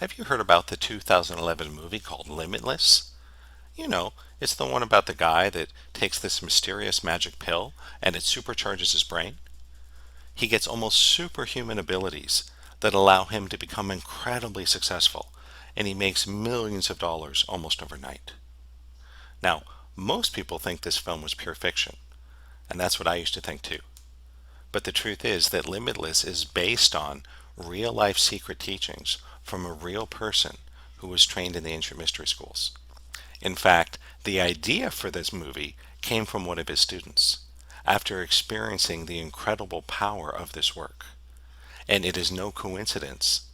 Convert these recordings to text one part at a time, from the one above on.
Have you heard about the 2011 movie called Limitless? You know, it's the one about the guy that takes this mysterious magic pill and it supercharges his brain. He gets almost superhuman abilities that allow him to become incredibly successful, and he makes millions of dollars almost overnight. Now, most people think this film was pure fiction, and that's what I used to think too. But the truth is that Limitless is based on real life secret teachings from a real person who was trained in the ancient mystery schools. In fact, the idea for this movie came from one of his students after experiencing the incredible power of this work. And it is no coincidence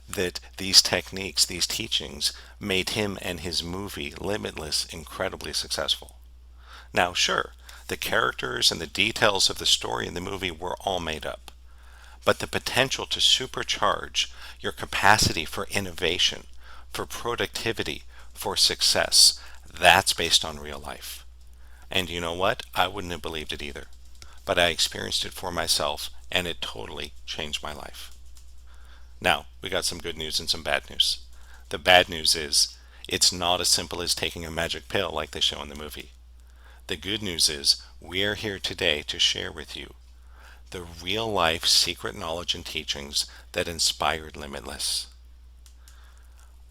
that these techniques, these teachings, made him and his movie Limitless incredibly successful. Now, sure, the characters and the details of the story in the movie were all made up, but the potential to supercharge your capacity for innovation, for productivity, for success, that's based on real life. And you know what? I wouldn't have believed it either, but I experienced it for myself, and it totally changed my life. Now, we got some good news and some bad news. The bad news is it's not as simple as taking a magic pill like they show in the movie. The good news is we are here today to share with you the real life secret knowledge and teachings that inspired Limitless.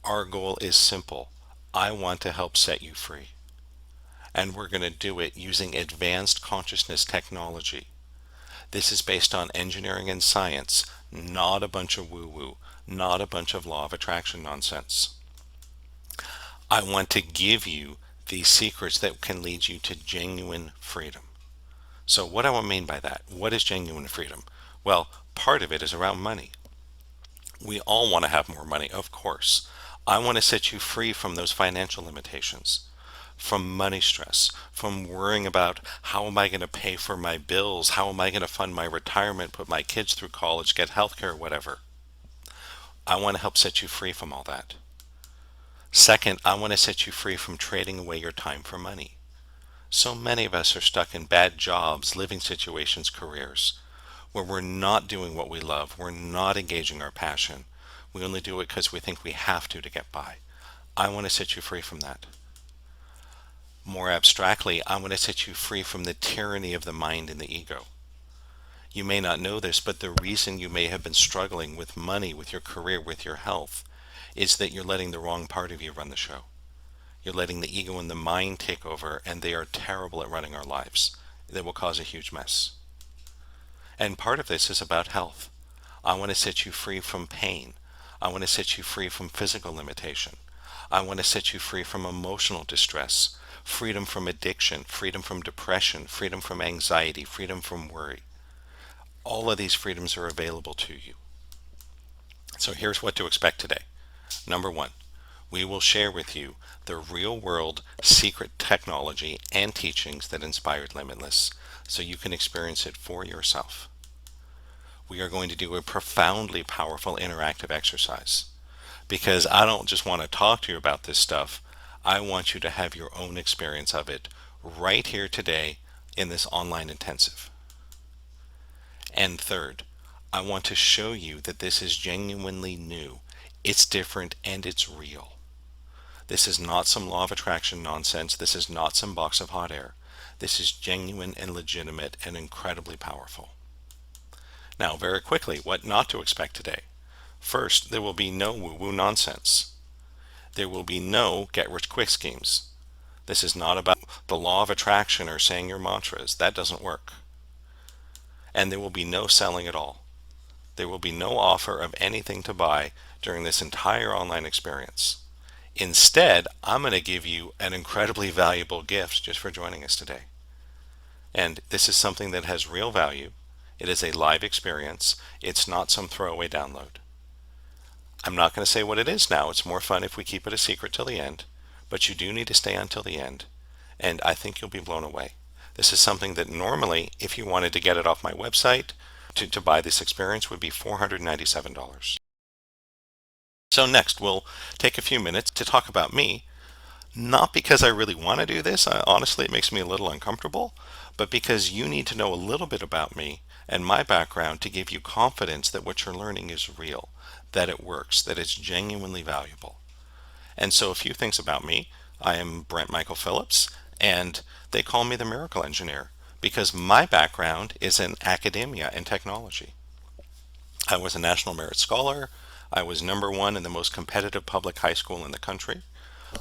Our goal is simple. I want to help set you free. And we're going to do it using advanced consciousness technology. This is based on engineering and science, not a bunch of woo-woo, not a bunch of law of attraction nonsense. I want to give you these secrets that can lead you to genuine freedom. So what do I mean by that? What is genuine freedom? Well, part of it is around money. We all want to have more money, of course. I want to set you free from those financial limitations, from money stress, from worrying about how am I going to pay for my bills, how am I going to fund my retirement, put my kids through college, get health care, whatever. I want to help set you free from all that. Second, I want to set you free from trading away your time for money. So many of us are stuck in bad jobs, living situations, careers, where we're not doing what we love, we're not engaging our passion. We only do it because we think we have to get by. I want to set you free from that. More abstractly, I want to set you free from the tyranny of the mind and the ego. You may not know this, but the reason you may have been struggling with money, with your career, with your health, is that you're letting the wrong part of you run the show. You're letting the ego and the mind take over, and they are terrible at running our lives. They will cause a huge mess. And part of this is about health. I want to set you free from pain. I want to set you free from physical limitation. I want to set you free from emotional distress, freedom from addiction, freedom from depression, freedom from anxiety, freedom from worry. All of these freedoms are available to you. So here's what to expect today. Number one, we will share with you the real world secret technology and teachings that inspired Limitless so you can experience it for yourself. We are going to do a profoundly powerful interactive exercise because I don't just want to talk to you about this stuff. I want you to have your own experience of it right here today in this online intensive. And third, I want to show you that this is genuinely new. It's different and it's real. This is not some law of attraction nonsense. This is not some box of hot air. This is genuine and legitimate and incredibly powerful. Now, very quickly, what not to expect today. First, there will be no woo-woo nonsense. There will be no get-rich-quick schemes. This is not about the law of attraction or saying your mantras. That doesn't work. And there will be no selling at all. There will be no offer of anything to buy during this entire online experience. Instead, I'm going to give you an incredibly valuable gift just for joining us today. And this is something that has real value. It is a live experience. It's not some throwaway download. I'm not going to say what it is now. It's more fun if we keep it a secret till the end. But you do need to stay until the end. And I think you'll be blown away. This is something that normally, if you wanted to get it off my website, to buy this experience would be $497. So next, we'll take a few minutes to talk about me, not because I really want to do this, honestly it makes me a little uncomfortable, but because you need to know a little bit about me and my background to give you confidence that what you're learning is real, that it works, that it's genuinely valuable. And so, a few things about me. I am Brent Michael Phillips, and they call me the miracle engineer because my background is in academia and technology. I was a National Merit Scholar. I was number one in the most competitive public high school in the country.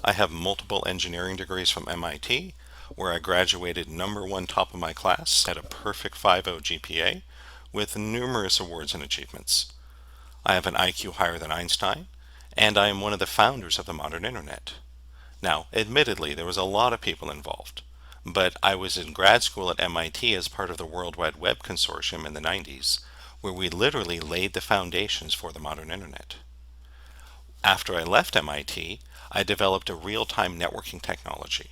I have multiple engineering degrees from MIT, where I graduated number one top of my class at a perfect 5.0 GPA with numerous awards and achievements. I have an IQ higher than Einstein, and I am one of the founders of the modern internet. Now, admittedly, there was a lot of people involved, but I was in grad school at MIT as part of the World Wide Web Consortium in the 90s, where we literally laid the foundations for the modern internet. After I left MIT, I developed a real-time networking technology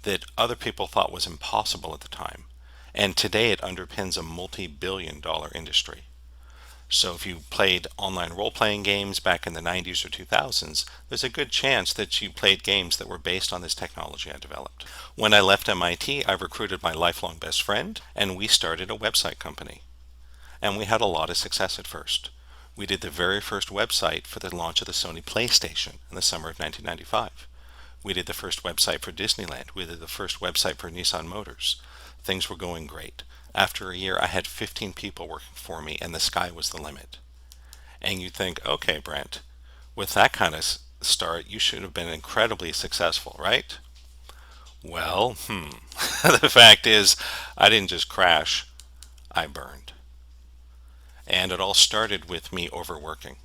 that other people thought was impossible at the time, and today it underpins a multi-billion-dollar industry. So if you played online role-playing games back in the 90s or 2000s, there's a good chance that you played games that were based on this technology I developed. When I left MIT, I recruited my lifelong best friend, and we started a website company. And we had a lot of success at first. We did the very first website for the launch of the Sony PlayStation in the summer of 1995. We did the first website for Disneyland. We did the first website for Nissan Motors. Things were going great. After a year, I had 15 people working for me, and the sky was the limit. And you'd think, okay, Brent, with that kind of start, you should have been incredibly successful, right? Well, the fact is, I didn't just crash, I burned. And it all started with me overworking,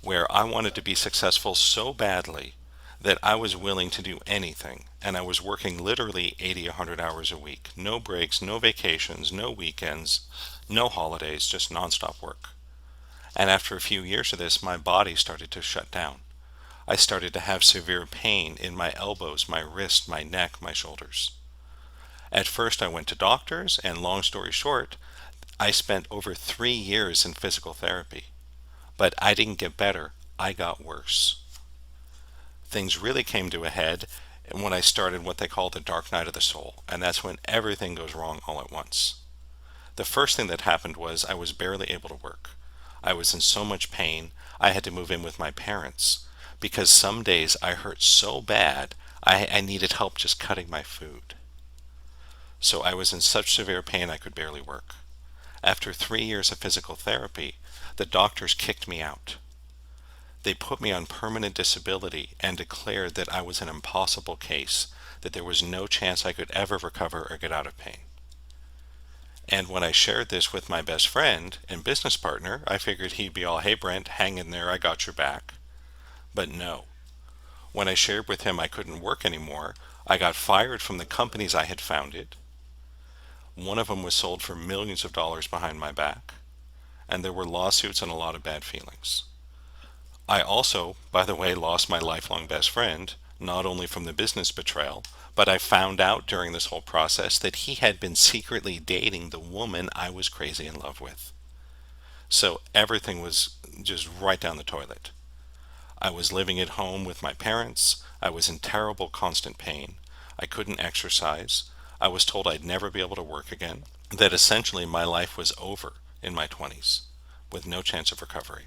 where I wanted to be successful so badly that I was willing to do anything. And I was working literally 80, 100 hours a week. No breaks, no vacations, no weekends, no holidays, just nonstop work. And after a few years of this, my body started to shut down. I started to have severe pain in my elbows, my wrist, my neck, my shoulders. At first, I went to doctors, and long story short, I spent over 3 years in physical therapy. But I didn't get better, I got worse. Things really came to a head when I started what they call the dark night of the soul, and that's when everything goes wrong all at once. The first thing that happened was I was barely able to work. I was in so much pain, I had to move in with my parents because some days I hurt so bad I needed help just cutting my food. So I was in such severe pain I could barely work. After 3 years of physical therapy, the doctors kicked me out. They put me on permanent disability and declared that I was an impossible case, that there was no chance I could ever recover or get out of pain. And when I shared this with my best friend and business partner, I figured he'd be all, hey Brent, hang in there, I got your back. But no. When I shared with him I couldn't work anymore, I got fired from the companies I had founded. One of them was sold for millions of dollars behind my back, and there were lawsuits and a lot of bad feelings. I also, by the way, lost my lifelong best friend, not only from the business betrayal, but I found out during this whole process that he had been secretly dating the woman I was crazy in love with. So everything was just right down the toilet. I was living at home with my parents. I was in terrible, constant pain. I couldn't exercise. I was told I'd never be able to work again, that essentially my life was over in my 20s with no chance of recovery.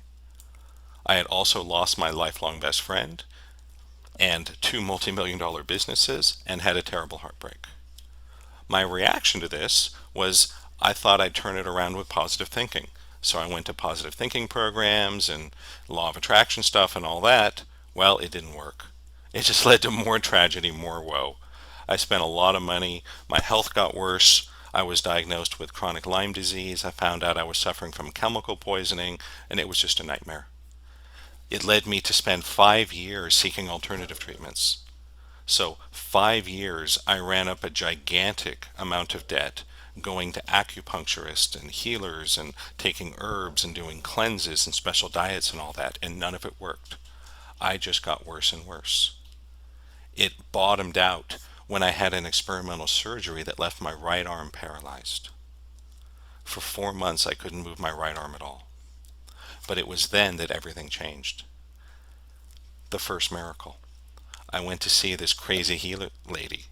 I had also lost my lifelong best friend and two multi-million-dollar businesses and had a terrible heartbreak. My reaction to this was I thought I'd turn it around with positive thinking. So I went to positive thinking programs and law of attraction stuff and all that. Well, it didn't work. It just led to more tragedy, more woe. I spent a lot of money. My health got worse. I was diagnosed with chronic Lyme disease. I found out I was suffering from chemical poisoning, and it was just a nightmare. It led me to spend 5 years seeking alternative treatments. So 5 years I ran up a gigantic amount of debt, going to acupuncturists and healers and taking herbs and doing cleanses and special diets and all that, and none of it worked. I just got worse and worse. It bottomed out when I had an experimental surgery that left my right arm paralyzed. For 4 months I couldn't move my right arm at all. But it was then that everything changed. The first miracle. I went to see this crazy healer lady,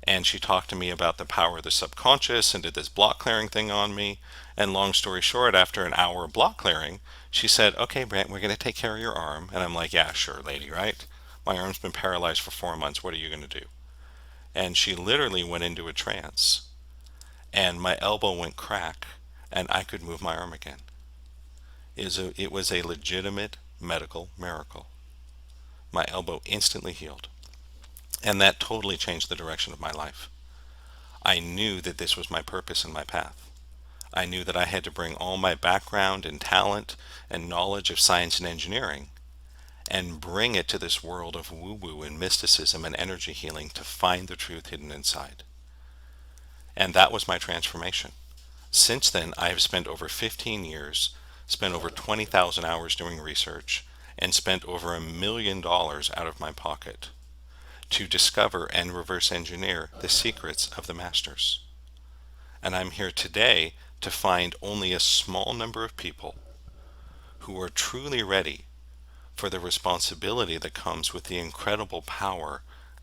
and she talked to me about the power of the subconscious and did this block clearing thing on me. And long story short, after an hour of block clearing, She said, "Okay, Brent, we're going to take care of your arm." And I'm like, "Yeah, sure, lady, right? My arm's been paralyzed for 4 months. What are you going to do?" And she literally went into a trance, and my elbow went crack, and I could move my arm again. It was a legitimate medical miracle. My elbow instantly healed, and that totally changed the direction of my life. I knew that this was my purpose and my path. I knew that I had to bring all my background and talent and knowledge of science and engineering and bring it to this world of woo-woo and mysticism and energy healing to find the truth hidden inside. And that was my transformation. Since then, I have spent over 15 years, spent over 20,000 hours doing research, and spent over $1 million out of my pocket to discover and reverse engineer the secrets of the masters. And I'm here today to find only a small number of people who are truly ready for the responsibility that comes with the incredible power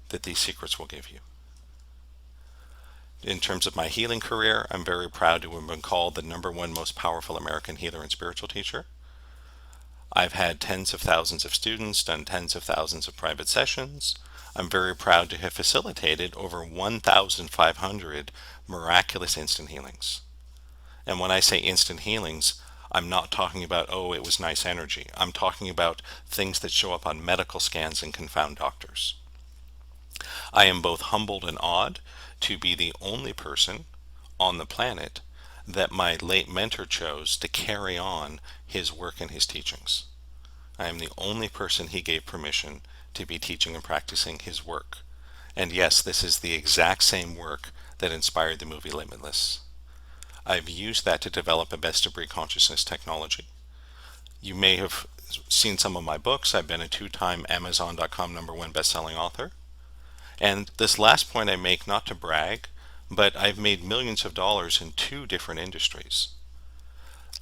that these secrets will give you. In terms of my healing career, I'm very proud to have been called the #1 most powerful American healer and spiritual teacher. I've had tens of thousands of students, done tens of thousands of private sessions. I'm very proud to have facilitated over 1,500 miraculous instant healings. And when I say instant healings, I'm not talking about, oh, it was nice energy. I'm talking about things that show up on medical scans and confound doctors. I am both humbled and awed to be the only person on the planet that my late mentor chose to carry on his work and his teachings. I am the only person he gave permission to be teaching and practicing his work. And yes, this is the exact same work that inspired the movie Limitless. I've used that to develop a best-of-breed consciousness technology. You may have seen some of my books. I've been a 2-time Amazon.com #1 best-selling author. And this last point I make not to brag, but I've made millions of dollars in 2 different industries.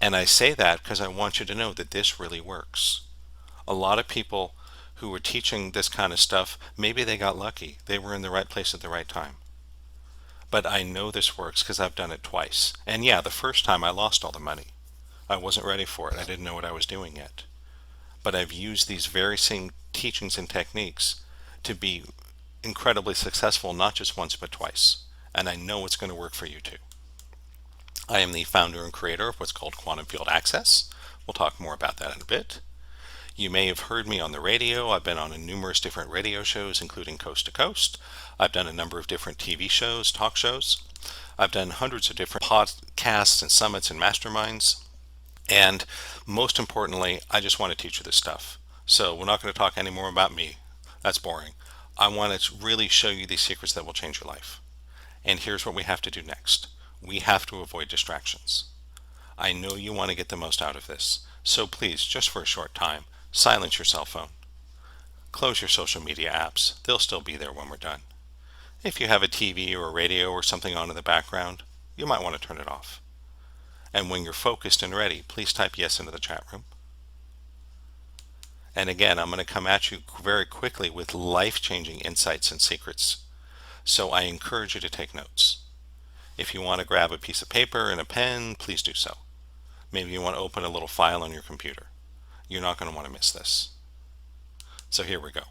And I say that because I want you to know that this really works. A lot of people who were teaching this kind of stuff, maybe they got lucky. They were in the right place at the right time. But I know this works because I've done it twice. And yeah, the first time I lost all the money. I wasn't ready for it. I didn't know what I was doing yet. But I've used these very same teachings and techniques to be incredibly successful, not just once, but twice. And I know it's going to work for you too. I am the founder and creator of what's called Quantum Field Access. We'll talk more about that in a bit. You may have heard me on the radio. I've been on numerous different radio shows, including Coast to Coast. I've done a number of different TV shows, talk shows. I've done hundreds of different podcasts and summits and masterminds. And most importantly, I just want to teach you this stuff. So we're not going to talk anymore about me. That's boring. I want to really show you these secrets that will change your life. And here's what we have to do next. We have to avoid distractions. I know you want to get the most out of this. So please, just for a short time, silence your cell phone. Close your social media apps. They'll still be there when we're done. If you have a TV or a radio or something on in the background, you might want to turn it off. And when you're focused and ready, please type yes into the chat room. And again, I'm going to come at you very quickly with life-changing insights and secrets. So I encourage you to take notes. If you want to grab a piece of paper and a pen, please do so. Maybe you want to open a little file on your computer. You're not going to want to miss this. So here we go.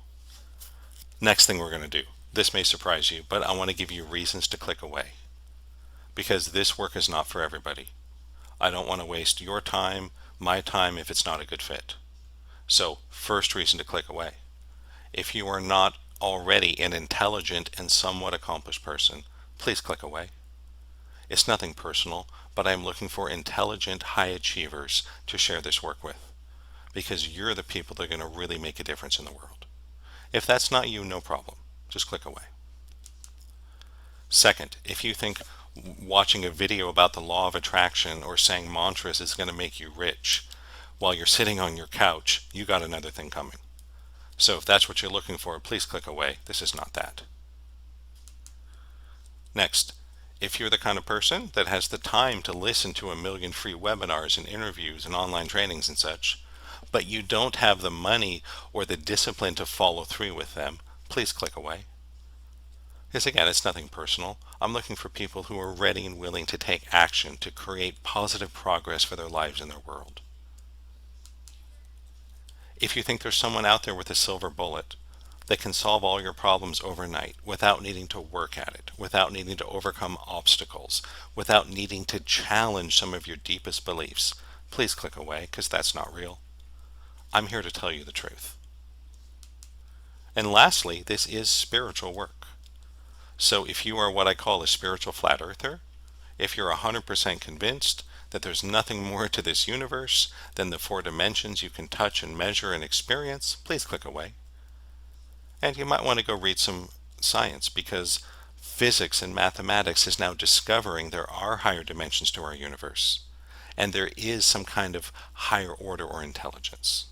Next thing we're going to do. This may surprise you, but I want to give you reasons to click away. Because this work is not for everybody. I don't want to waste your time, my time, if it's not a good fit. So, first reason to click away. If you are not already an intelligent and somewhat accomplished person, please click away. It's nothing personal, but I'm looking for intelligent high achievers to share this work with. Because you're the people that are going to really make a difference in the world. If that's not you, no problem. Just click away. Second, if you think watching a video about the law of attraction or saying mantras is going to make you rich while you're sitting on your couch, you got another thing coming. So if that's what you're looking for, please click away. This is not that. Next, if you're the kind of person that has the time to listen to 1 million free webinars and interviews and online trainings and such, but you don't have the money or the discipline to follow through with them, please click away. Because again, it's nothing personal. I'm looking for people who are ready and willing to take action to create positive progress for their lives and their world. If you think there's someone out there with a silver bullet that can solve all your problems overnight without needing to work at it, without needing to overcome obstacles, without needing to challenge some of your deepest beliefs, please click away, because that's not real. I'm here to tell you the truth. And lastly, this is spiritual work. So if you are what I call a spiritual flat earther, if you're 100% convinced that there's nothing more to this universe than the four dimensions you can touch and measure and experience, please click away. And you might want to go read some science, because physics and mathematics is now discovering there are higher dimensions to our universe, and there is some kind of higher order or intelligence.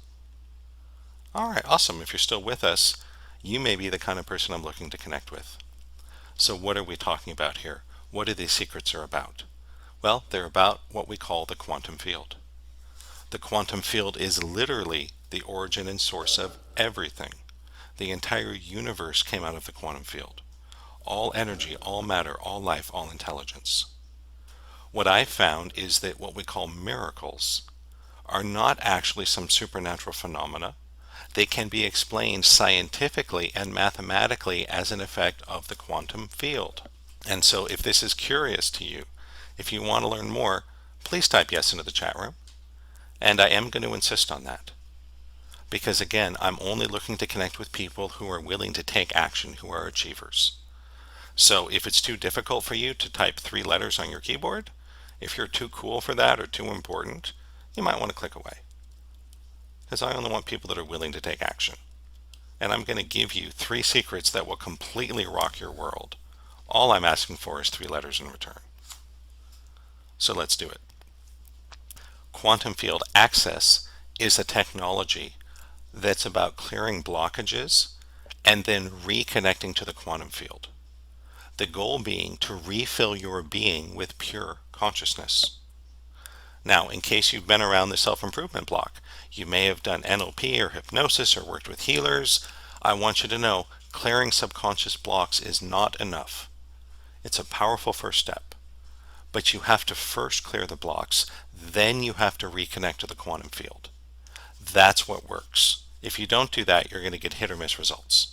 All right, awesome. If you're still with us, you may be the kind of person I'm looking to connect with. So what are we talking about here? What are these secrets are about? Well, they're about what we call the quantum field. The quantum field is literally the origin and source of everything. The entire universe came out of the quantum field. All energy, all matter, all life, all intelligence. What I found is that what we call miracles are not actually some supernatural phenomena. They can be explained scientifically and mathematically as an effect of the quantum field. And so if this is curious to you, if you want to learn more, please type yes into the chat room. And I am going to insist on that. Because again, I'm only looking to connect with people who are willing to take action, who are achievers. So if it's too difficult for you to type 3 letters on your keyboard, if you're too cool for that or too important, you might want to click away. Because I only want people that are willing to take action. And I'm going to give you 3 secrets that will completely rock your world. All I'm asking for is 3 letters in return. So let's do it. Quantum field access is a technology that's about clearing blockages and then reconnecting to the quantum field. The goal being to refill your being with pure consciousness. Now, in case you've been around the self-improvement block, you may have done NLP or hypnosis or worked with healers. I want you to know clearing subconscious blocks is not enough. It's a powerful first step. But you have to first clear the blocks, then you have to reconnect to the quantum field. That's what works. If you don't do that, you're going to get hit or miss results.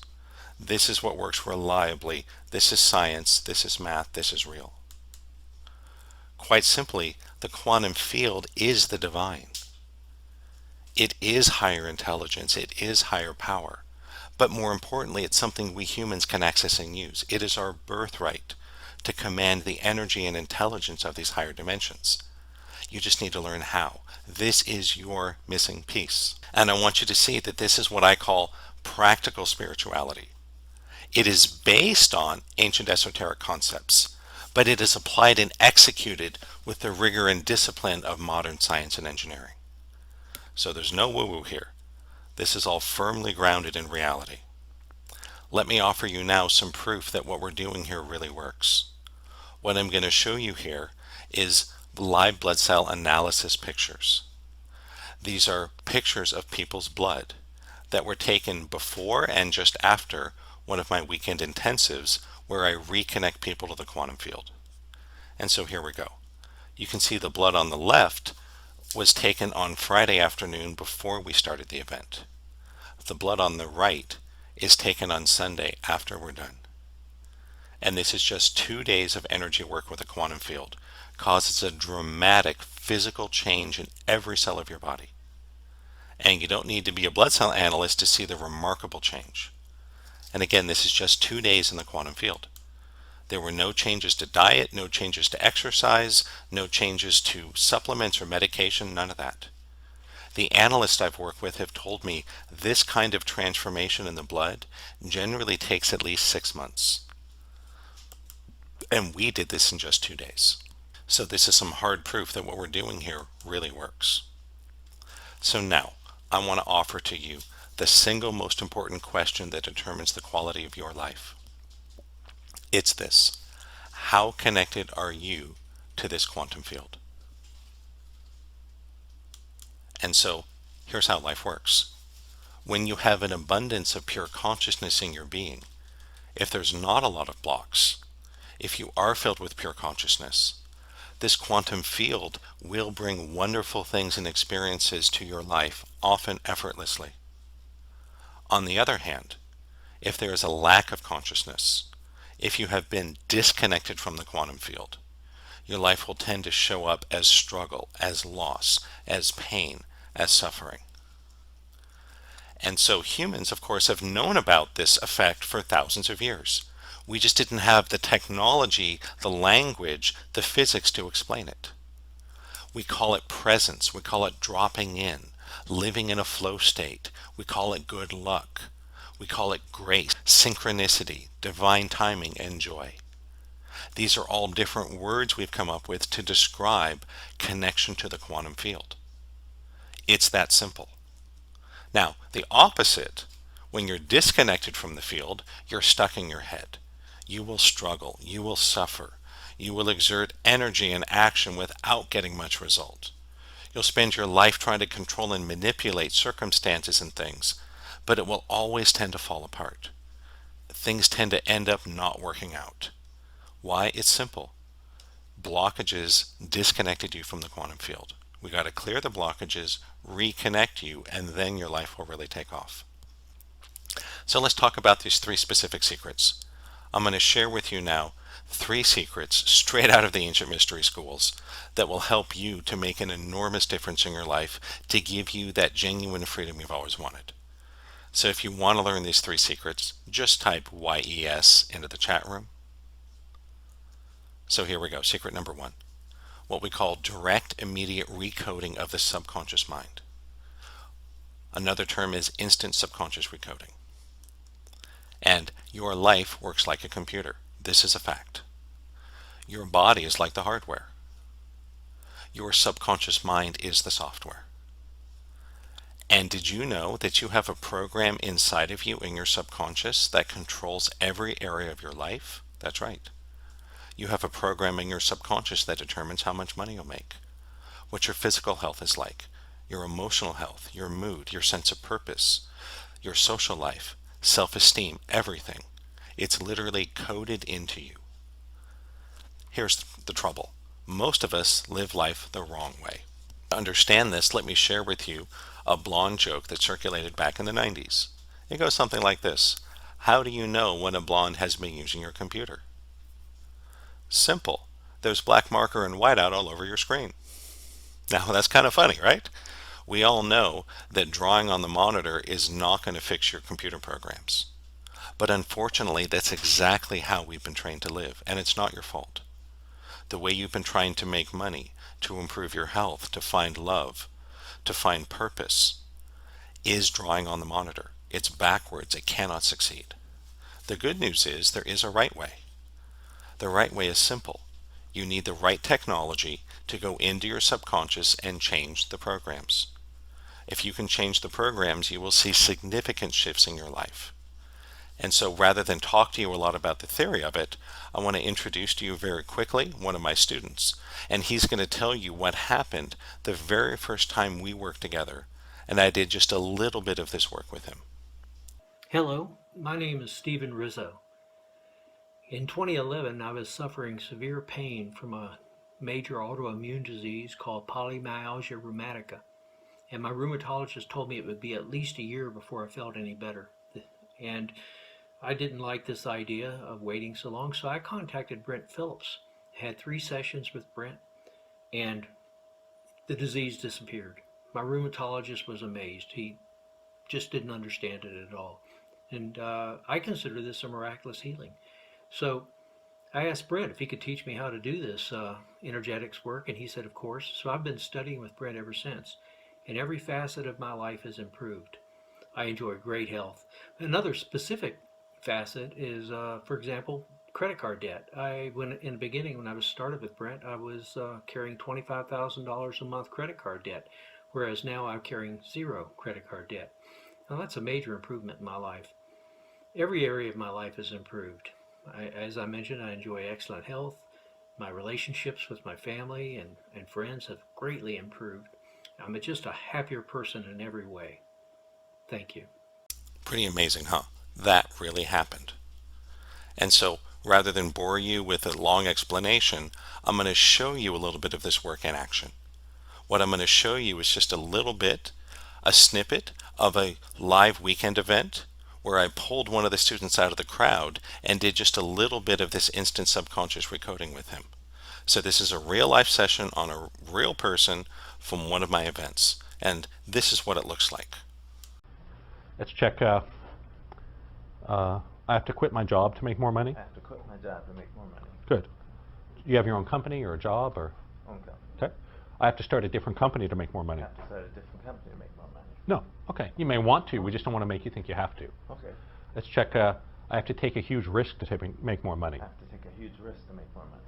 This is what works reliably. This is science, this is math, this is real. Quite simply, the quantum field is the divine. It is higher intelligence, it is higher power. But more importantly, it's something we humans can access and use. It is our birthright to command the energy and intelligence of these higher dimensions. You just need to learn how. This is your missing piece. And I want you to see that this is what I call practical spirituality. It is based on ancient esoteric concepts, but it is applied and executed with the rigor and discipline of modern science and engineering. So there's no woo-woo here. This is all firmly grounded in reality. Let me offer you now some proof that what we're doing here really works. What I'm going to show you here is live blood cell analysis pictures. These are pictures of people's blood that were taken before and just after one of my weekend intensives where I reconnect people to the quantum field. And so here we go. You can see the blood on the left was taken on Friday afternoon before we started the event. The blood on the right is taken on Sunday after we're done. And this is just 2 days of energy work with the quantum field. Causes a dramatic physical change in every cell of your body. And you don't need to be a blood cell analyst to see the remarkable change. And again, this is just 2 days in the quantum field. There were no changes to diet, no changes to exercise, no changes to supplements or medication, none of that. The analysts I've worked with have told me this kind of transformation in the blood generally takes at least 6 months. And we did this in just 2 days. So this is some hard proof that what we're doing here really works. So now, I want to offer to you the single most important question that determines the quality of your life. It's this: how connected are you to this quantum field? And so, here's how life works. When you have an abundance of pure consciousness in your being, if there's not a lot of blocks, if you are filled with pure consciousness, this quantum field will bring wonderful things and experiences to your life, often effortlessly. On the other hand, if there is a lack of consciousness, if you have been disconnected from the quantum field, your life will tend to show up as struggle, as loss, as pain, as suffering. And so humans, of course, have known about this effect for thousands of years. We just didn't have the technology, the language, the physics to explain it. We call it presence. We call it dropping in, living in a flow state. We call it good luck. We call it grace, synchronicity, divine timing, and joy. These are all different words we've come up with to describe connection to the quantum field. It's that simple. Now, the opposite, when you're disconnected from the field, you're stuck in your head. You will struggle. You will suffer. You will exert energy and action without getting much result. You'll spend your life trying to control and manipulate circumstances and things, but it will always tend to fall apart. Things tend to end up not working out. Why? It's simple. Blockages disconnected you from the quantum field. We got to clear the blockages, reconnect you, and then your life will really take off. So let's talk about these 3 specific secrets. I'm going to share with you now 3 secrets straight out of the ancient mystery schools that will help you to make an enormous difference in your life, to give you that genuine freedom you've always wanted. So if you want to learn these 3 secrets, just type YES into the chat room. So here we go. Secret number 1. What we call direct, immediate recoding of the subconscious mind. Another term is instant subconscious recoding. And your life works like a computer. This is a fact. Your body is like the hardware. Your subconscious mind is the software. And did you know that you have a program inside of you in your subconscious that controls every area of your life? That's right. You have a program in your subconscious that determines how much money you'll make, what your physical health is like, your emotional health, your mood, your sense of purpose, your social life, self-esteem, everything. It's literally coded into you. Here's the trouble. Most of us live life the wrong way. To understand this, let me share with you a blonde joke that circulated back in the 90s. It goes something like this. How do you know when a blonde has been using your computer? Simple. There's black marker and whiteout all over your screen. Now that's kind of funny, right? We all know that drawing on the monitor is not going to fix your computer programs. But unfortunately, that's exactly how we've been trained to live, and it's not your fault. The way you've been trying to make money, to improve your health, to find love, to find purpose, is drawing on the monitor. It's backwards. It cannot succeed. The good news is there is a right way. The right way is simple. You need the right technology to go into your subconscious and change the programs. If you can change the programs, you will see significant shifts in your life. And so rather than talk to you a lot about the theory of it, I want to introduce to you very quickly one of my students. And he's going to tell you what happened the very first time we worked together. And I did just a little bit of this work with him. Hello, my name is Stephen Rizzo. In 2011, I was suffering severe pain from a major autoimmune disease called polymyalgia rheumatica, and my rheumatologist told me it would be at least a year before I felt any better. And I didn't like this idea of waiting so long, so I contacted Brent Phillips. Had 3 sessions with Brent, and the disease disappeared. My rheumatologist was amazed. He just didn't understand it at all. And I consider this a miraculous healing. So I asked Brent if he could teach me how to do this energetics work, and he said, of course. So I've been studying with Brent ever since, and every facet of my life has improved. I enjoy great health. Another specific facet is, for example, credit card debt. When in the beginning, when I was started with Brent, I was carrying $25,000 a month credit card debt, whereas now I'm carrying zero credit card debt. Now that's a major improvement in my life. Every area of my life has improved. As I mentioned, I enjoy excellent health. My relationships with my family and friends have greatly improved. I'm just a happier person in every way. Thank you. Pretty amazing, huh? That really happened. And so rather than bore you with a long explanation, I'm going to show you a little bit of this work in action. What I'm going to show you is just a little bit a snippet of a live weekend event where I pulled one of the students out of the crowd and did just a little bit of this instant subconscious recoding with him. So this is a real life session on a real person from one of my events. And this is what it looks like. Let's check. I have to quit my job to make more money? I have to quit my job to make more money. Good. You have your own company or a job or? Own company. Okay. I have to start a different company to make more money. I have to start a different company to make more money. No. Okay. You may want to. We just don't want to make you think you have to. Okay. Let's check. I have to take a huge risk to make more money. I have to take a huge risk to make more money.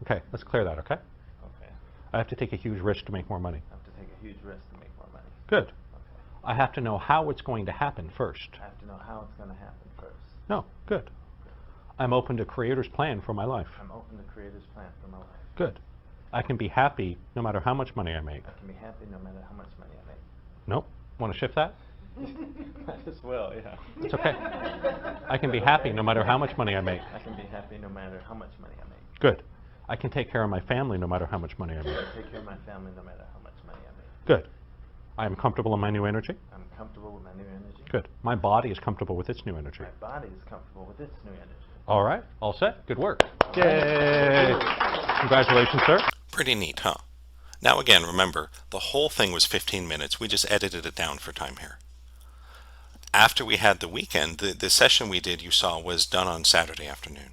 Okay. Let's clear that, okay? Okay. I have to take a huge risk to make more money. I have to take a huge risk to make more money. Good. Okay. I have to know how it's going to happen first. I have to know how it's going to happen first. No. Good. I'm open to Creator's plan for my life. I'm open to Creator's plan for my life. Good. I can be happy no matter how much money I make. I can be happy no matter how much money I make. Nope. Want to shift that? Might as well, yeah. It's okay. I can be happy no matter how much money I make. I can be happy no matter how much money I make. Good. I can take care of my family no matter how much money I make. I can take care of my family no matter how much money I make. Good. I am comfortable in my new energy. I'm comfortable with my new energy. Good. My body is comfortable with its new energy. My body is comfortable with its new energy. All right. All set. Good work. Yay! Congratulations, sir. Pretty neat, huh? Now again, remember, the whole thing was 15 minutes. We just edited it down for time here. After we had the weekend, the session we did, you saw, was done on Saturday afternoon.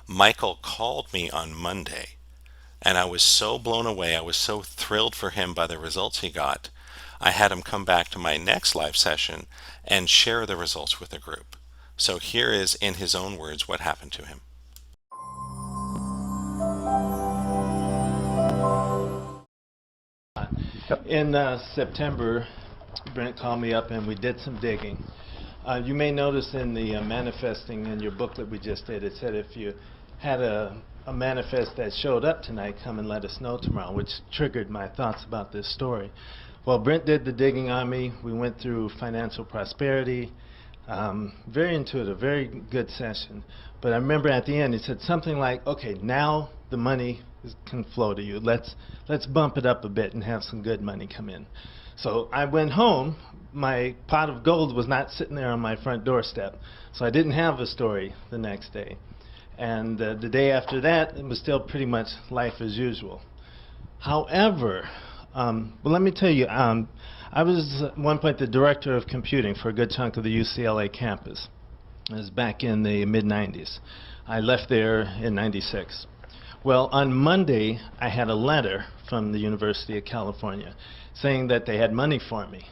Michael called me on Monday, and I was so blown away. I was so thrilled for him by the results he got. I had him come back to my next live session and share the results with the group. So here is, in his own words, what happened to him. In September, Brent called me up and we did some digging. You may notice in the manifesting in your booklet we just did, it said if you had a manifest that showed up tonight, come and let us know tomorrow, which triggered my thoughts about this story. Well, Brent did the digging on me. We went through financial prosperity. Very intuitive, very good session. But I remember at the end he said something like, okay, now the money can flow to you. Let's bump it up a bit and have some good money come in. So I went home. My pot of gold was not sitting there on my front doorstep. So I didn't have a story the next day. And the day after that, it was still pretty much life as usual. However, well, let me tell you, I was at one point the director of computing for a good chunk of the UCLA campus. It was back in the mid-90s. I left there in '96. Well, on Monday, I had a letter from the University of California saying that they had money for me.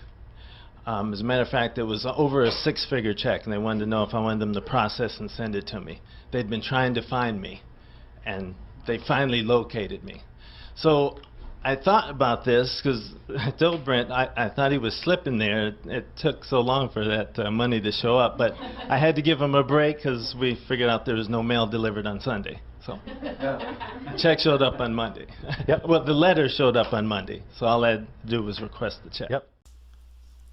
As a matter of fact, it was over a six-figure check, and they wanted to know if I wanted them to process and send it to me. They'd been trying to find me, and they finally located me. So I thought about this because I told Brent I thought he was slipping there. It took so long for that money to show up, but I had to give him a break because we figured out there was no mail delivered on Sunday. So the check showed up on Monday. Yep. Well, the letter showed up on Monday, so all I had to do was request the check. Yep.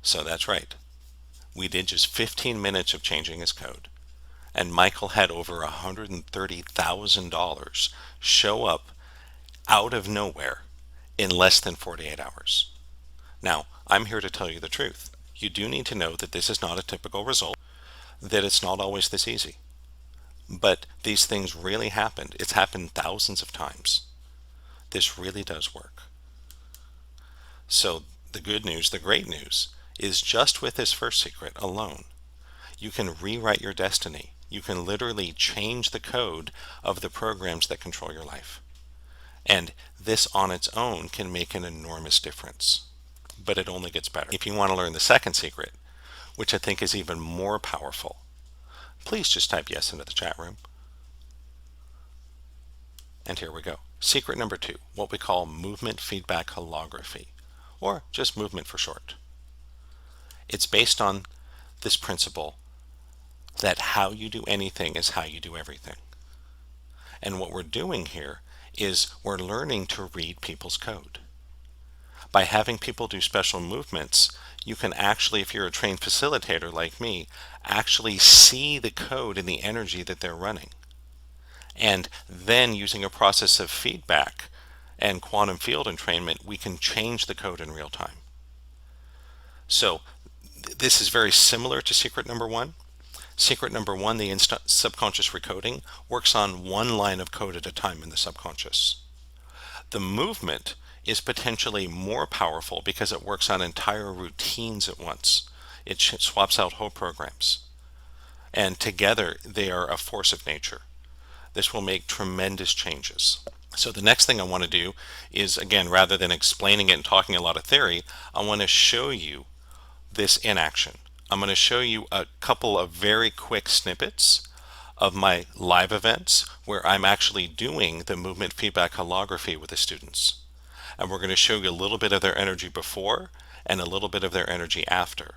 So that's right. We did just 15 minutes of changing his code, and Michael had over $130,000 show up out of nowhere in less than 48 hours. Now, I'm here to tell you the truth. You do need to know that this is not a typical result, that it's not always this easy. But these things really happened. It's happened thousands of times. This really does work. So the good news, the great news, is just with this first secret alone, you can rewrite your destiny. You can literally change the code of the programs that control your life. And this on its own can make an enormous difference. But it only gets better. If you want to learn the second secret, which I think is even more powerful, please just type yes into the chat room. And here we go. Secret number 2, what we call movement feedback holography, or just movement for short. It's based on this principle that how you do anything is how you do everything. And what we're doing here is we're learning to read people's code. By having people do special movements, you can actually, if you're a trained facilitator like me, actually see the code and the energy that they're running. And then using a process of feedback and quantum field entrainment, we can change the code in real time. So this is very similar to secret number one. Secret number one, the subconscious recoding, works on one line of code at a time in the subconscious. The movement is potentially more powerful because it works on entire routines at once. It swaps out whole programs. And together they are a force of nature. This will make tremendous changes. So the next thing I want to do is, again, rather than explaining it and talking a lot of theory, I want to show you this in action. I'm going to show you a couple of very quick snippets of my live events where I'm actually doing the movement feedback holography with the students. And we're going to show you a little bit of their energy before and a little bit of their energy after.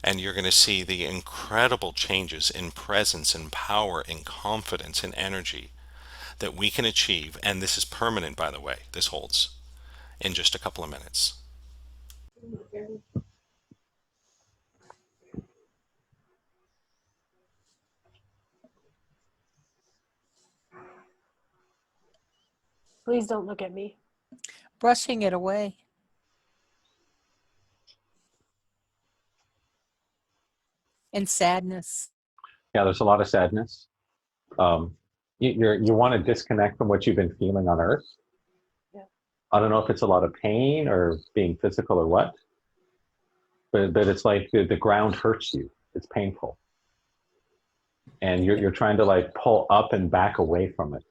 And you're going to see the incredible changes in presence and power and confidence and energy that we can achieve. And this is permanent, by the way. This holds in just a couple of minutes. Please don't look at me. Brushing it away. And sadness. Yeah, there's a lot of sadness. You want to disconnect from what you've been feeling on Earth. Yeah. I don't know if it's a lot of pain or being physical or what, but it's like the ground hurts you. It's painful. And you're trying to like pull up and back away from it.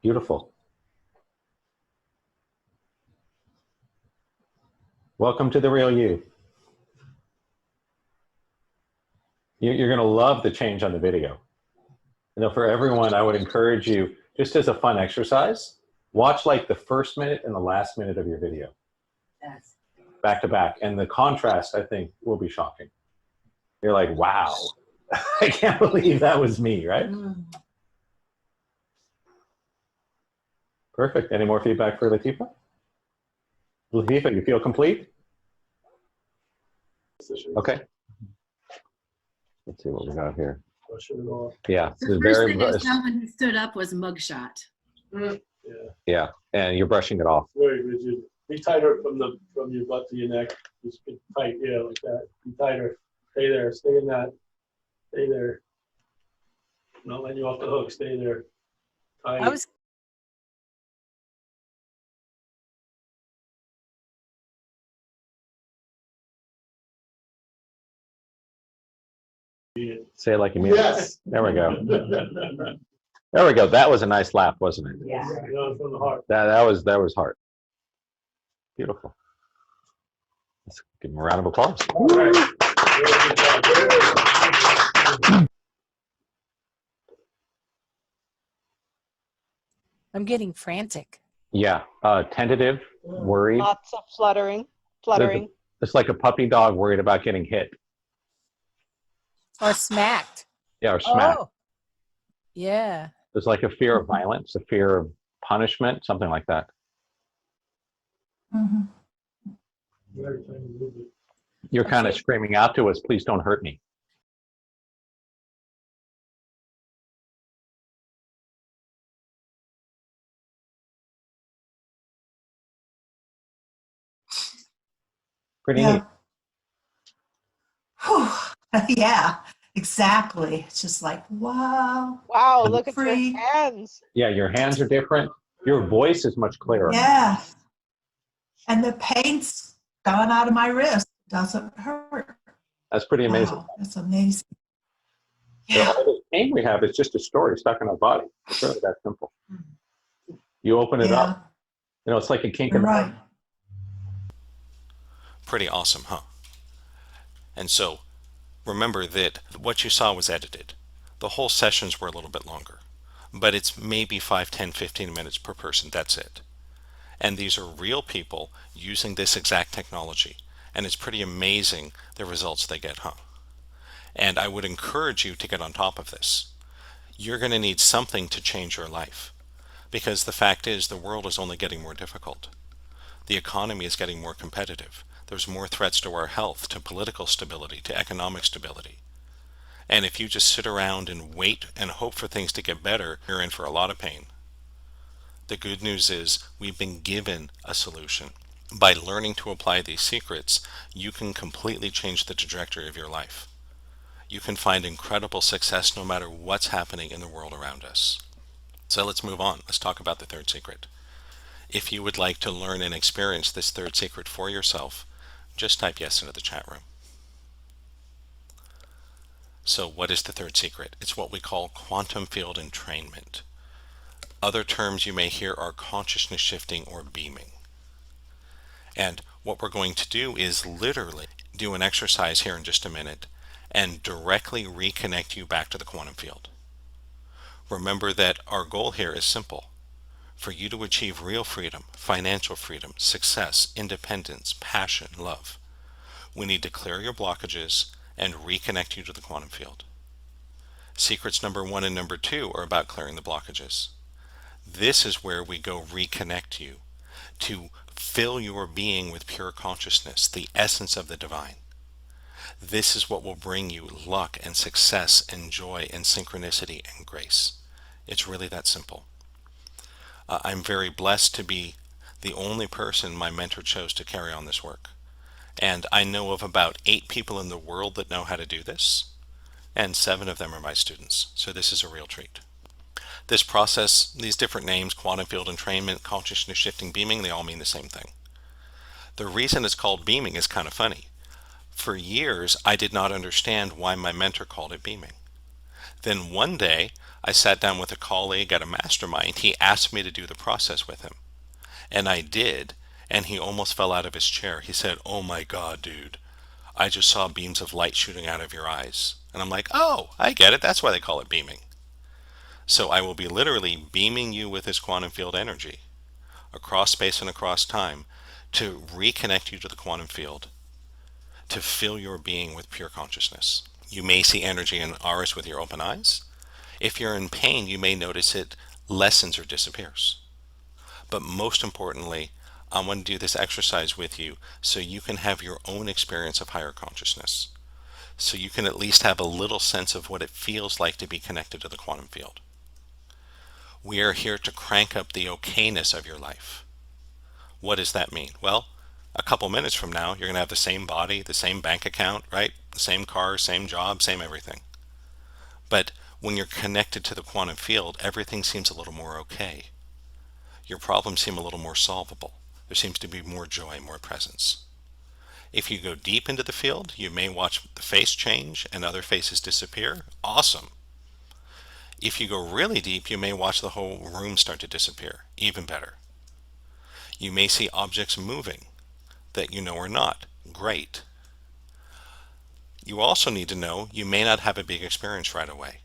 Beautiful. Welcome to the real you. You're going to love the change on the video. You know, for everyone, I would encourage you, just as a fun exercise, watch like the first minute and the last minute of your video. Yes. Back to back. And the contrast, I think, will be shocking. You're like, wow, I can't believe that was me, right? Mm. Perfect. Any more feedback for Latifa? Latifa, you feel complete? Okay. Let's see what we got here. Yeah. The first thing I saw when he stood up was mugshot. Yeah, and you're brushing it off. Very rigid. Be tighter from your butt to your neck. Just get tight, yeah, like that. Be tighter. Stay there. Stay in that. Stay there. Don't let you off the hook. Stay there. Tight. I was Say it like you mean it. Yes. There we go. There we go. That was a nice laugh, wasn't it? Yeah. From the heart. That was heart. Beautiful. Let's give him a round of applause. All right. Very good job. Very good. I'm getting frantic. Yeah, tentative, worried. Lots of fluttering. It's like a puppy dog worried about getting hit. Or smacked. Yeah, or smacked. Oh. Yeah. There's like a fear of violence, a fear of punishment, something like that. Mm-hmm. Very tiny movement. You're kind of screaming out to us, please don't hurt me. Pretty neat. Whew. Yeah, exactly. It's just like, wow. Wow, look at Free. your hands. Yeah, your hands are different. Your voice is much clearer. Yeah. And the paint's gone out of my wrist. Doesn't hurt. That's pretty amazing. Wow, that's amazing. Yeah. Yeah. All the pain we have is just a story stuck in our body. It's really that simple. You open it Yeah. up, you know, it's like a kink You're in the right. Pretty awesome, huh? And so, remember that what you saw was edited. The whole sessions were a little bit longer, but it's maybe 5, 10, 15 minutes per person. That's it. And these are real people using this exact technology. And it's pretty amazing the results they get, huh? And I would encourage you to get on top of this. You're going to need something to change your life. Because the fact is, the world is only getting more difficult. The economy is getting more competitive. There's more threats to our health, to political stability, to economic stability. And if you just sit around and wait and hope for things to get better, you're in for a lot of pain. The good news is we've been given a solution. By learning to apply these secrets, you can completely change the trajectory of your life. You can find incredible success no matter what's happening in the world around us. So let's move on. Let's talk about the third secret. If you would like to learn and experience this third secret for yourself, just type yes into the chat room. So what is the third secret? It's what we call quantum field entrainment. Other terms you may hear are consciousness shifting or beaming. And what we're going to do is literally do an exercise here in just a minute and directly reconnect you back to the quantum field. Remember that our goal here is simple. For you to achieve real freedom, financial freedom, success, independence, passion, love, we need to clear your blockages and reconnect you to the quantum field. Secrets number 1 and number 2 are about clearing the blockages. This is where we go reconnect you to fill your being with pure consciousness, the essence of the divine. This is what will bring you luck and success and joy and synchronicity and grace. It's really that simple. I'm very blessed to be the only person my mentor chose to carry on this work. And I know of about 8 people in the world that know how to do this, and 7 of them are my students. So this is a real treat. This process, these different names, quantum field entrainment, consciousness shifting, beaming, they all mean the same thing. The reason it's called beaming is kind of funny. For years, I did not understand why my mentor called it beaming. Then one day, I sat down with a colleague at a mastermind. He asked me to do the process with him. And I did, and he almost fell out of his chair. He said, "Oh my God, dude, I just saw beams of light shooting out of your eyes." And I'm like, "Oh, I get it. That's why they call it beaming." So I will be literally beaming you with this quantum field energy across space and across time to reconnect you to the quantum field, to fill your being with pure consciousness. You may see energy and auras with your open eyes. If you're in pain, you may notice it lessens or disappears. But most importantly, I want to do this exercise with you so you can have your own experience of higher consciousness. So you can at least have a little sense of what it feels like to be connected to the quantum field. We are here to crank up the okayness of your life. What does that mean? Well, a couple minutes from now, you're going to have the same body, the same bank account, right? The same car, same job, same everything. But when you're connected to the quantum field, everything seems a little more okay. Your problems seem a little more solvable. There seems to be more joy, more presence. If you go deep into the field, you may watch the face change and other faces disappear. Awesome. If you go really deep, you may watch the whole room start to disappear. Even better. You may see objects moving that you know are not. Great. You also need to know you may not have a big experience right away.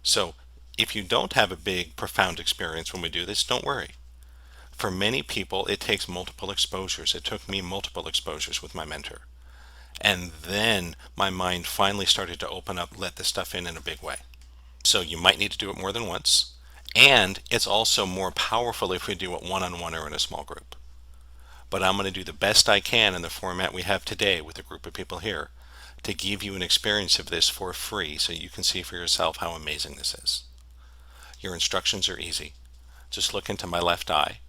So if you don't have a big, profound experience when we do this, don't worry. For many people, it takes multiple exposures. It took me multiple exposures with my mentor. And then my mind finally started to open up, let this stuff in a big way. So you might need to do it more than once. And it's also more powerful if we do it one-on-one or in a small group. But I'm going to do the best I can in the format we have today with a group of people here to give you an experience of this for free so you can see for yourself how amazing this is. Your instructions are easy. Just look into my left eye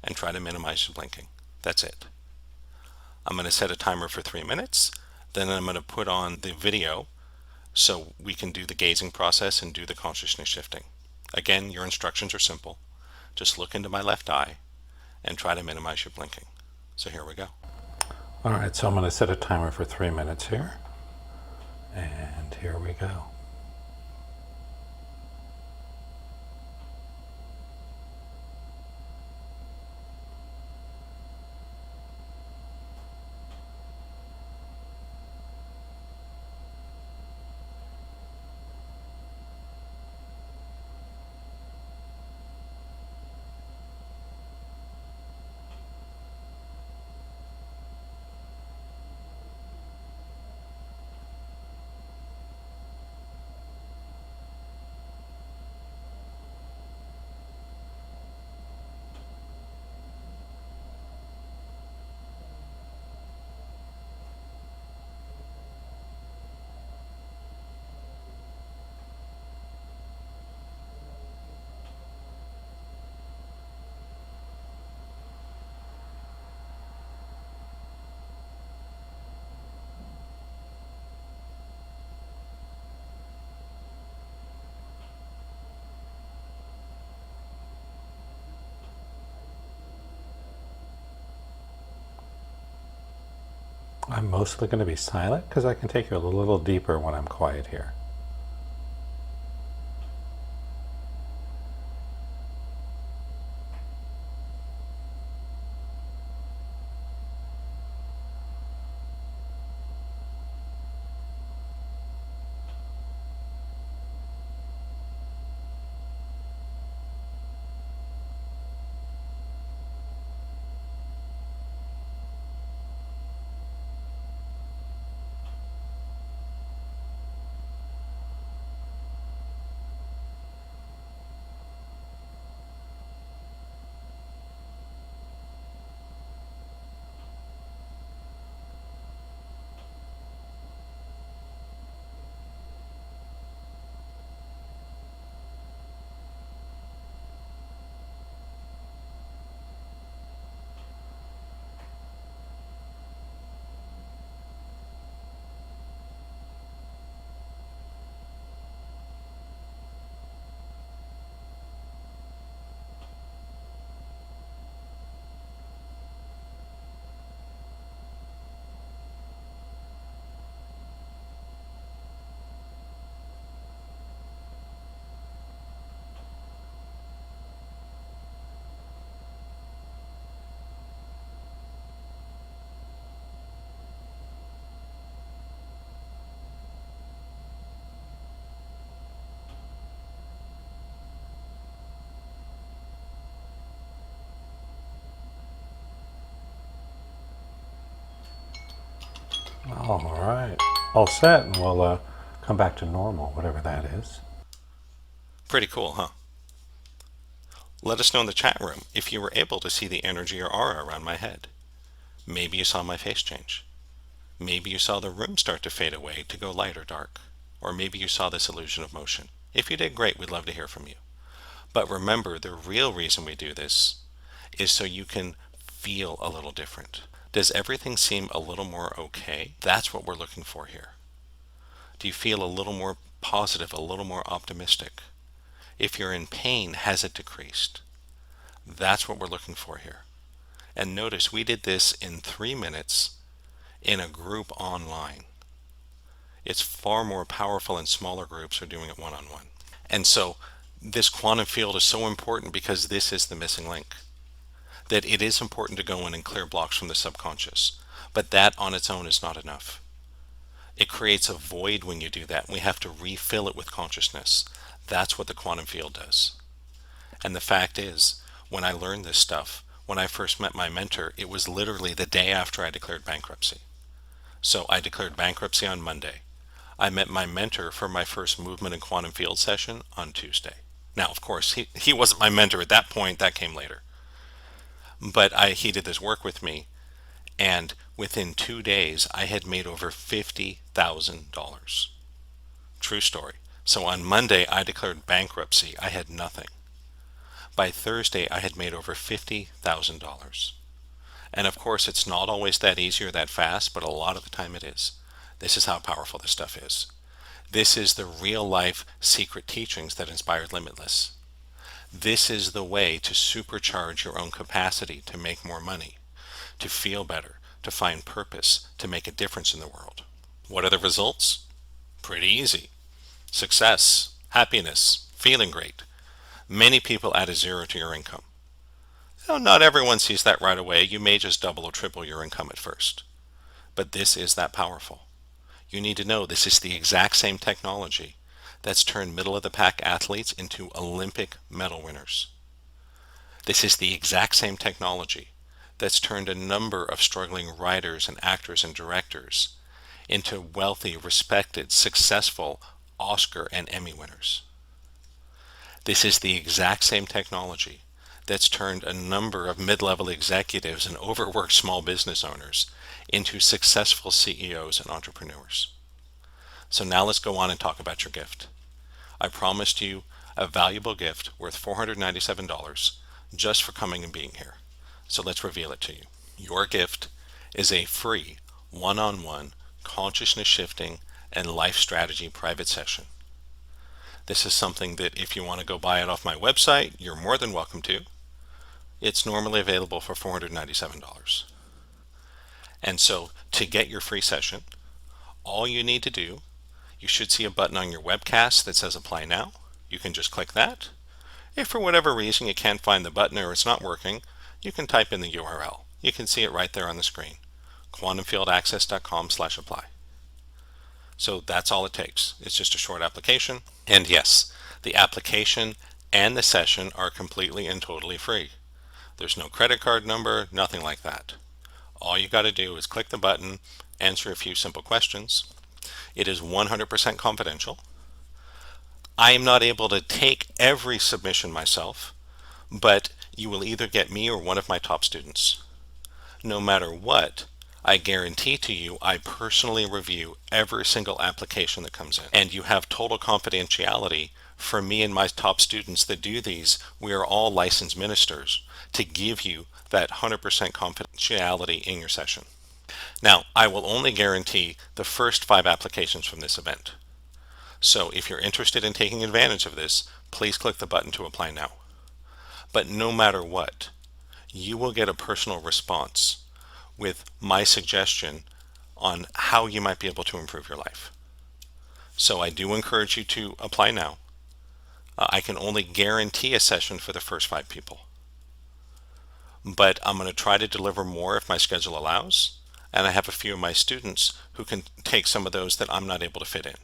and try to minimize your blinking. That's it. I'm going to set a timer for 3 minutes. Then I'm going to put on the video so we can do the gazing process and do the consciousness shifting. Again, your instructions are simple. Just look into my left eye and try to minimize your blinking. So here we go. All right, so I'm going to set a timer for 3 minutes here. And here we go. I'm mostly going to be silent because I can take you a little deeper when I'm quiet here. All right. All set, and we'll come back to normal, whatever that is. Pretty cool, huh? Let us know in the chat room if you were able to see the energy or aura around my head. Maybe you saw my face change. Maybe you saw the room start to fade away to go light or dark. Or maybe you saw this illusion of motion. If you did, great, we'd love to hear from you. But remember, the real reason we do this is so you can feel a little different. Does everything seem a little more okay? That's what we're looking for here. Do you feel a little more positive, a little more optimistic? If you're in pain, has it decreased? That's what we're looking for here. And notice we did this in 3 minutes in a group online. It's far more powerful in smaller groups or doing it one-on-one. And so this quantum field is so important because this is the missing link. That it is important to go in and clear blocks from the subconscious. But that on its own is not enough. It creates a void when you do that. We have to refill it with consciousness. That's what the quantum field does. And the fact is, when I learned this stuff, when I first met my mentor, it was literally the day after I declared bankruptcy. So I declared bankruptcy on Monday. I met my mentor for my first movement and quantum field session on Tuesday. Now, of course, he wasn't my mentor at that point. That came later. But he did this work with me. And within 2 days, I had made over $50,000. True story. So on Monday, I declared bankruptcy. I had nothing. By Thursday, I had made over $50,000. And of course, it's not always that easy or that fast, but a lot of the time it is. This is how powerful this stuff is. This is the real life secret teachings that inspired Limitless. This is the way to supercharge your own capacity to make more money, to feel better, to find purpose, to make a difference in the world. What are the results? Pretty easy. Success, happiness, feeling great. Many people add a zero to your income. Now, not everyone sees that right away. You may just double or triple your income at first. But this is that powerful. You need to know this is the exact same technology that's turned middle of the pack athletes into Olympic medal winners. This is the exact same technology that's turned a number of struggling writers and actors and directors into wealthy, respected, successful Oscar and Emmy winners. This is the exact same technology that's turned a number of mid-level executives and overworked small business owners into successful CEOs and entrepreneurs. So now let's go on and talk about your gift. I promised you a valuable gift worth $497 just for coming and being here. So let's reveal it to you. Your gift is a free one-on-one consciousness shifting and life strategy private session. This is something that if you want to go buy it off my website, you're more than welcome to. It's normally available for $497. And so to get your free session, all you need to do, you should see a button on your webcast that says apply now. You can just click that. If for whatever reason you can't find the button or it's not working, you can type in the URL. You can see it right there on the screen, quantumfieldaccess.com/apply. So that's all it takes. It's just a short application. And yes, the application and the session are completely and totally free. There's no credit card number, nothing like that. All you got to do is click the button, answer a few simple questions. It is 100% confidential. I am not able to take every submission myself, but you will either get me or one of my top students. No matter what, I guarantee to you I personally review every single application that comes in. And you have total confidentiality for me and my top students that do these. We are all licensed ministers to give you that 100% confidentiality in your session. Now, I will only guarantee the first 5 applications from this event. So if you're interested in taking advantage of this, please click the button to apply now. But no matter what, you will get a personal response with my suggestion on how you might be able to improve your life. So I do encourage you to apply now. I can only guarantee a session for the first 5 people. But I'm going to try to deliver more if my schedule allows. And I have a few of my students who can take some of those that I'm not able to fit in.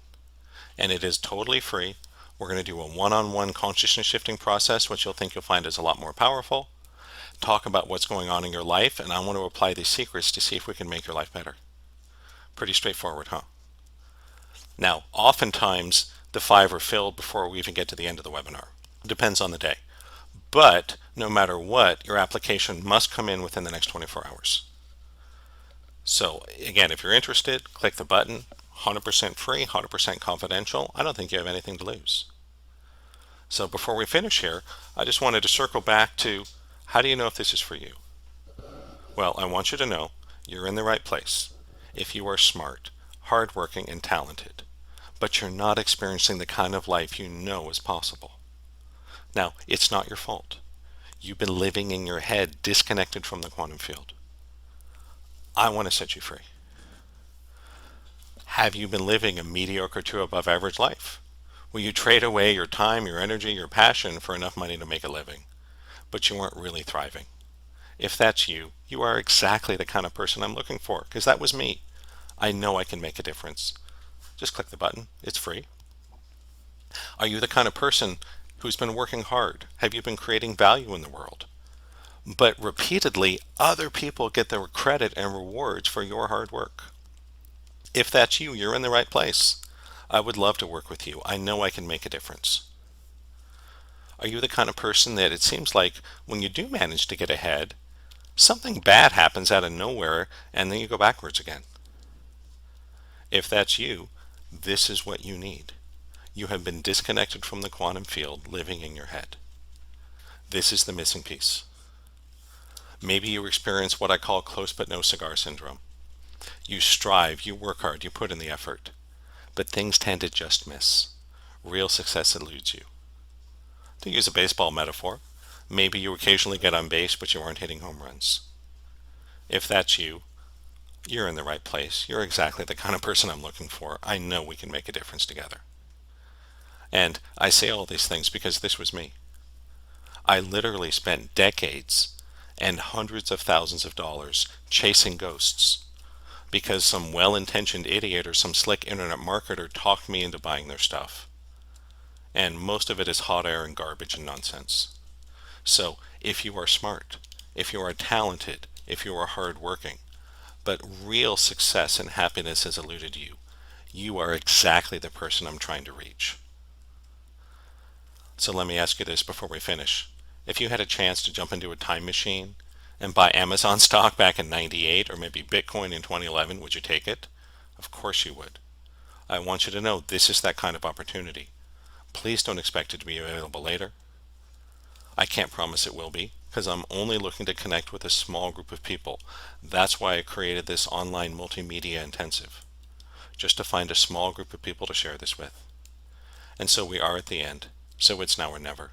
And it is totally free. We're going to do a one-on-one consciousness shifting process, which you'll find is a lot more powerful. Talk about what's going on in your life, and I want to apply these secrets to see if we can make your life better. Pretty straightforward, huh? Now, oftentimes the 5 are filled before we even get to the end of the webinar. It depends on the day. But no matter what, your application must come in within the next 24 hours. So again, if you're interested, click the button. 100% free, 100% confidential. I don't think you have anything to lose. So before we finish here, I just wanted to circle back to, how do you know if this is for you? Well, I want you to know you're in the right place if you are smart, hardworking, and talented, but you're not experiencing the kind of life you know is possible. Now, it's not your fault. You've been living in your head, disconnected from the quantum field. I want to set you free. Have you been living a mediocre to above average life? Will you trade away your time, your energy, your passion for enough money to make a living, but you aren't really thriving? If that's you, you are exactly the kind of person I'm looking for, because that was me. I know I can make a difference. Just click the button. It's free. Are you the kind of person who's been working hard? Have you been creating value in the world? But repeatedly, other people get the credit and rewards for your hard work. If that's you, you're in the right place. I would love to work with you. I know I can make a difference. Are you the kind of person that it seems like when you do manage to get ahead, something bad happens out of nowhere and then you go backwards again? If that's you, this is what you need. You have been disconnected from the quantum field, living in your head. This is the missing piece. Maybe you experience what I call close but no cigar syndrome. You strive, you work hard, you put in the effort, but things tend to just miss. Real success eludes you. To use a baseball metaphor, maybe you occasionally get on base, but you aren't hitting home runs. If that's you, you're in the right place. You're exactly the kind of person I'm looking for. I know we can make a difference together. And I say all these things because this was me. I literally spent decades and hundreds of thousands of dollars chasing ghosts because some well-intentioned idiot or some slick internet marketer talked me into buying their stuff. And most of it is hot air and garbage and nonsense. So if you are smart, if you are talented, if you are hardworking, but real success and happiness has eluded you, you are exactly the person I'm trying to reach. So let me ask you this before we finish. If you had a chance to jump into a time machine and buy Amazon stock back in '98 or maybe Bitcoin in 2011, would you take it? Of course you would. I want you to know this is that kind of opportunity. Please don't expect it to be available later. I can't promise it will be, because I'm only looking to connect with a small group of people. That's why I created this online multimedia intensive, just to find a small group of people to share this with. And so we are at the end, so it's now or never.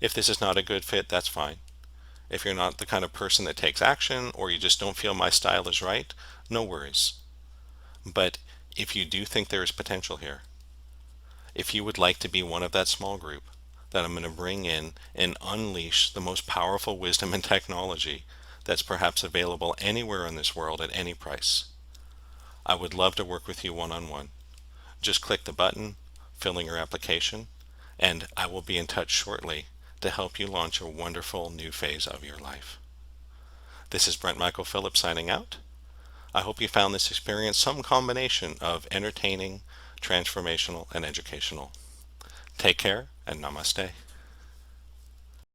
If this is not a good fit, that's fine. If you're not the kind of person that takes action, or you just don't feel my style is right, no worries. But if you do think there is potential here, if you would like to be one of that small group that I'm going to bring in and unleash the most powerful wisdom and technology that's perhaps available anywhere in this world at any price, I would love to work with you one-on-one. Just click the button, fill in your application, and I will be in touch shortly to help you launch a wonderful new phase of your life. This is Brent Michael Phillips signing out. I hope you found this experience some combination of entertaining, transformational, and educational. Take care, and namaste.